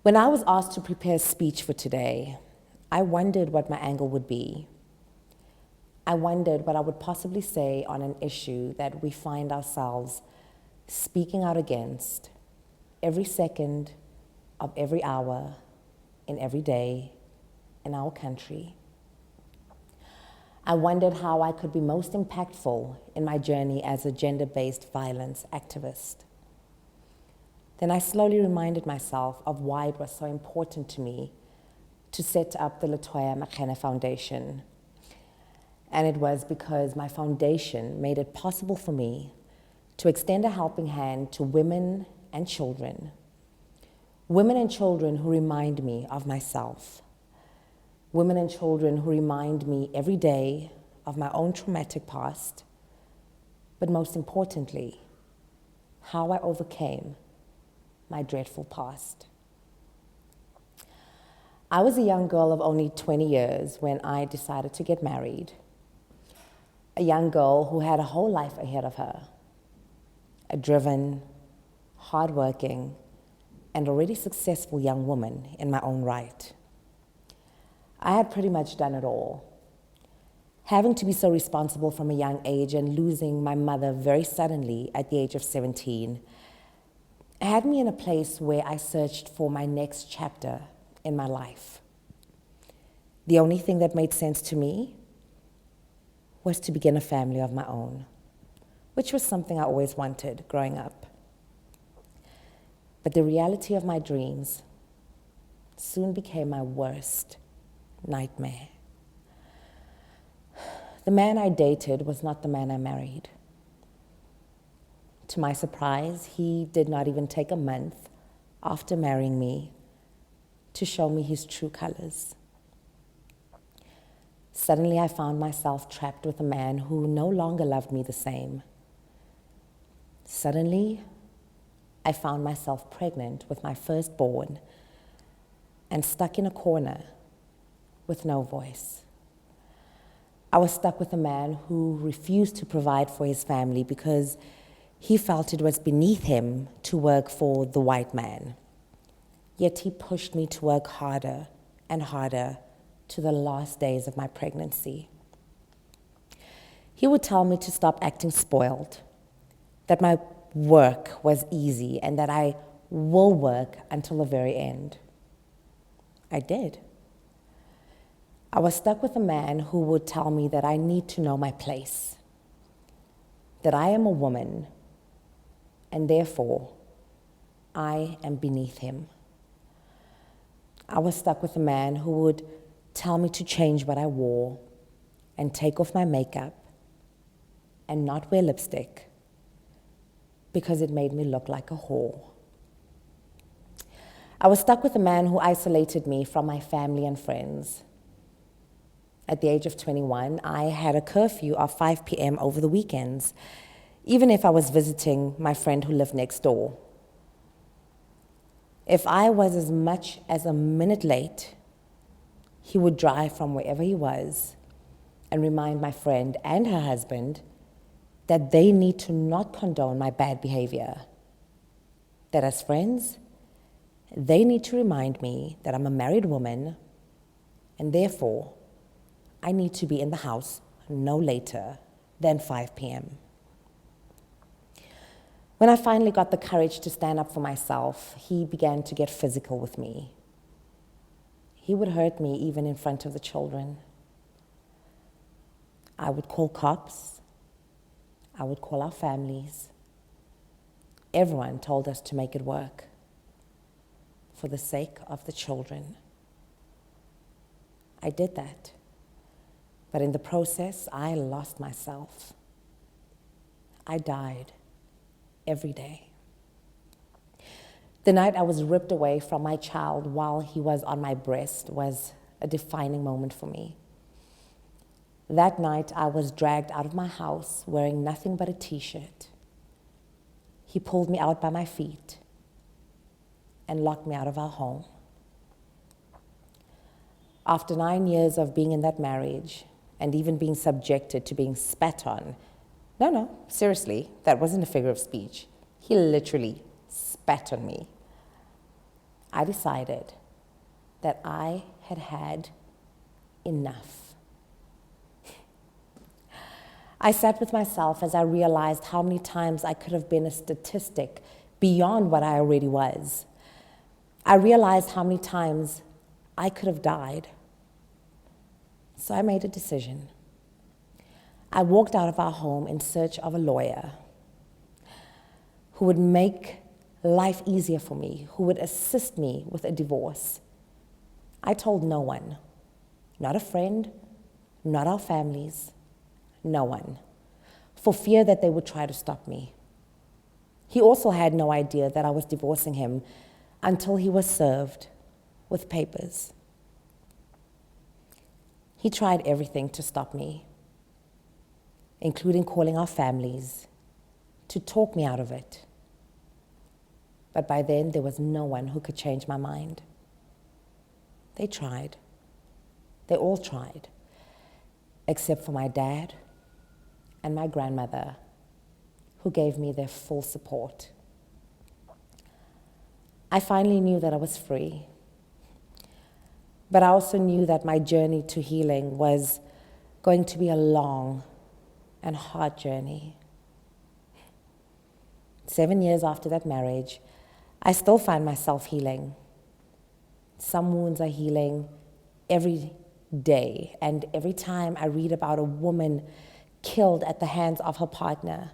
When I was asked to prepare a speech for today, I wondered what my angle would be. I wondered what I would possibly say on an issue that we find ourselves speaking out against every second of every hour in every day in our country. I wondered how I could be most impactful in my journey as a gender-based violence activist. Then I slowly reminded myself of why it was so important to me to set up the Letoya Foundation. And it was because my foundation made it possible for me to extend a helping hand to women and children. Women and children who remind me of myself. Women and children who remind me every day of my own traumatic past, but most importantly, how I overcame my dreadful past. I was a young girl of only 20 years when I decided to get married. A young girl who had a whole life ahead of her. A driven, hardworking, and already successful young woman in my own right. I had pretty much done it all. Having to be so responsible from a young age and losing my mother very suddenly at the age of 17 had me in a place where I searched for my next chapter in my life. The only thing that made sense to me was to begin a family of my own, which was something I always wanted growing up. But the reality of my dreams soon became my worst nightmare. The man I dated was not the man I married. To my surprise, he did not even take a month after marrying me to show me his true colors. Suddenly, I found myself trapped with a man who no longer loved me the same. Suddenly, I found myself pregnant with my firstborn and stuck in a corner with no voice. I was stuck with a man who refused to provide for his family because he felt it was beneath him to work for the white man. Yet he pushed me to work harder and harder to the last days of my pregnancy. He would tell me to stop acting spoiled, that my work was easy and that I will work until the very end. I did. I was stuck with a man who would tell me that I need to know my place, that I am a woman, and therefore I am beneath him. I was stuck with a man who would tell me to change what I wore and take off my makeup and not wear lipstick because it made me look like a whore. I was stuck with a man who isolated me from my family and friends. At the age of 21, I had a curfew of 5 p.m. over the weekends, even if I was visiting my friend who lived next door. If I was as much as a minute late, he would drive from wherever he was and remind my friend and her husband that they need to not condone my bad behavior. That as friends, they need to remind me that I'm a married woman and therefore I need to be in the house no later than 5 p.m. When I finally got the courage to stand up for myself, he began to get physical with me. He would hurt me even in front of the children. I would call cops. I would call our families. Everyone told us to make it work for the sake of the children. I did that. But in the process, I lost myself. I died every day. The night I was ripped away from my child while he was on my breast was a defining moment for me. That night, I was dragged out of my house wearing nothing but a t-shirt. He pulled me out by my feet and locked me out of our home. After 9 years of being in that marriage, and even being subjected to being spat on. No, seriously, that wasn't a figure of speech. He literally spat on me. I decided that I had had enough. I sat with myself as I realized how many times I could have been a statistic beyond what I already was. I realized how many times I could have died. So I made a decision. I walked out of our home in search of a lawyer who would make life easier for me, who would assist me with a divorce. I told no one, not a friend, not our families, no one, for fear that they would try to stop me. He also had no idea that I was divorcing him until he was served with papers. He tried everything to stop me, including calling our families to talk me out of it. But by then, there was no one who could change my mind. They tried. They all tried, except for my dad and my grandmother, who gave me their full support. I finally knew that I was free, but I also knew that my journey to healing was going to be a long and hard journey. 7 years after that marriage, I still find myself healing. Some wounds are healing every day, and every time I read about a woman killed at the hands of her partner,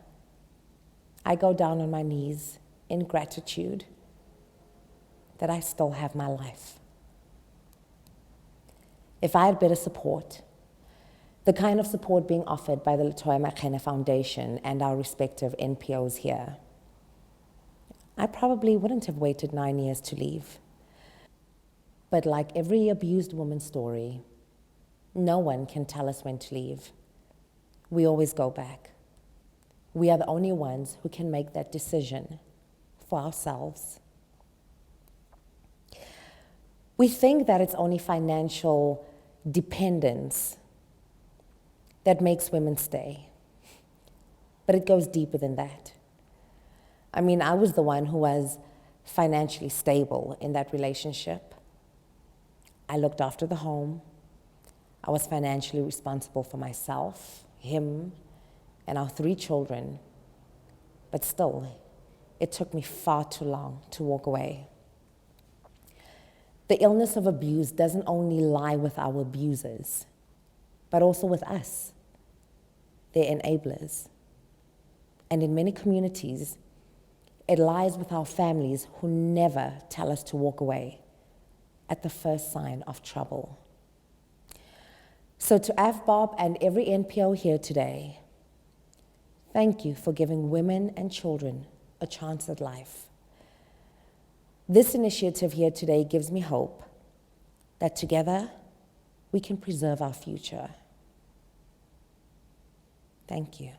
I go down on my knees in gratitude that I still have my life. If I had better support, the kind of support being offered by the Letoya Foundation and our respective NPOs here, I probably wouldn't have waited 9 years to leave. But like every abused woman's story, no one can tell us when to leave. We always go back. We are the only ones who can make that decision for ourselves. We think that it's only financial dependence that makes women stay, but it goes deeper than that. I mean, I was the one who was financially stable in that relationship. I looked after the home. I was financially responsible for myself, him, and our 3 children. But still, it took me far too long to walk away. The illness of abuse doesn't only lie with our abusers, but also with us, their enablers. And in many communities, it lies with our families who never tell us to walk away at the first sign of trouble. So to AVBOB and every NPO here today, thank you for giving women and children a chance at life. This initiative here today gives me hope that together we can preserve our future. Thank you.